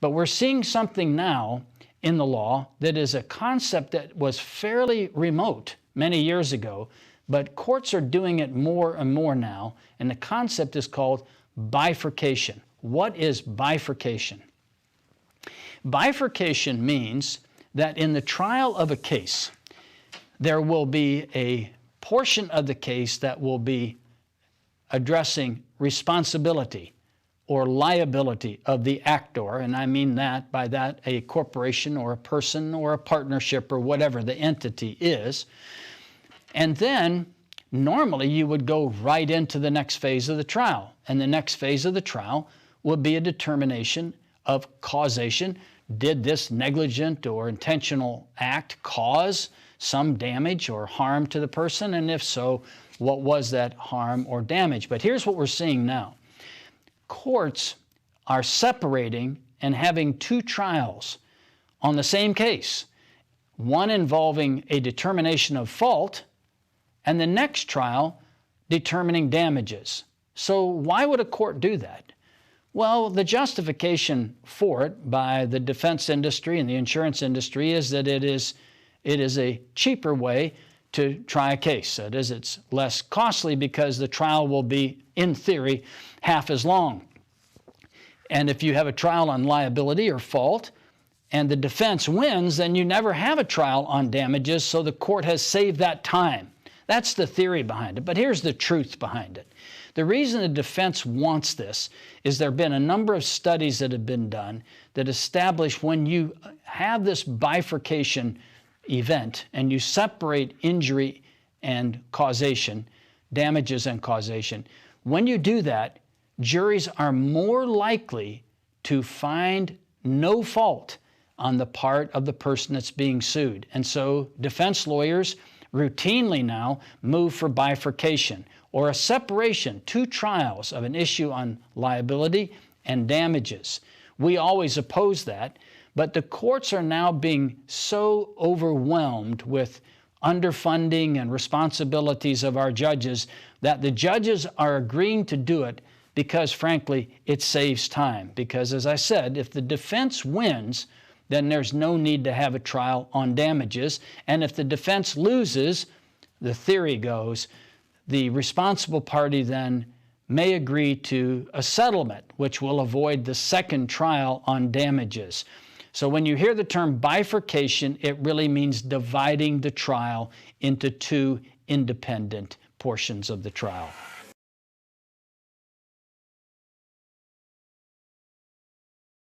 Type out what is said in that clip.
But we're seeing something now in the law that is a concept that was fairly remote many years ago, but courts are doing it more and more now, and the concept is called bifurcation. What is bifurcation? Bifurcation means that in the trial of a case, there will be a portion of the case that will be addressing responsibility or liability of the actor, and I mean that by that a corporation or a person or a partnership or whatever the entity is. And then normally you would go right into the next phase of the trial, and the next phase of the trial would be a determination of causation. Did this negligent or intentional act cause some damage or harm to the person? And if so, what was that harm or damage? But here's what we're seeing now. Courts are separating and having two trials on the same case, one involving a determination of fault and the next trial determining damages. So why would a court do that? Well, the justification for it by the defense industry and the insurance industry is that it is a cheaper way to try a case. That is, it's less costly because the trial will be, in theory, half as long. And if you have a trial on liability or fault and the defense wins, then you never have a trial on damages, so the court has saved that time. That's the theory behind it. But here's the truth behind it. The reason the defense wants this is there have been a number of studies that have been done that establish when you have this bifurcation event and you separate injury and causation, damages and causation, when you do that, juries are more likely to find no fault on the part of the person that's being sued. And so defense lawyers routinely now move for bifurcation or a separation, two trials of an issue on liability and damages. We always oppose that, but the courts are now being so overwhelmed with underfunding and responsibilities of our judges that the judges are agreeing to do it because, frankly, it saves time. Because, as I said, if the defense wins, then there's no need to have a trial on damages. And if the defense loses, the theory goes, the responsible party then may agree to a settlement, which will avoid the second trial on damages. So when you hear the term bifurcation, it really means dividing the trial into two independent portions of the trial.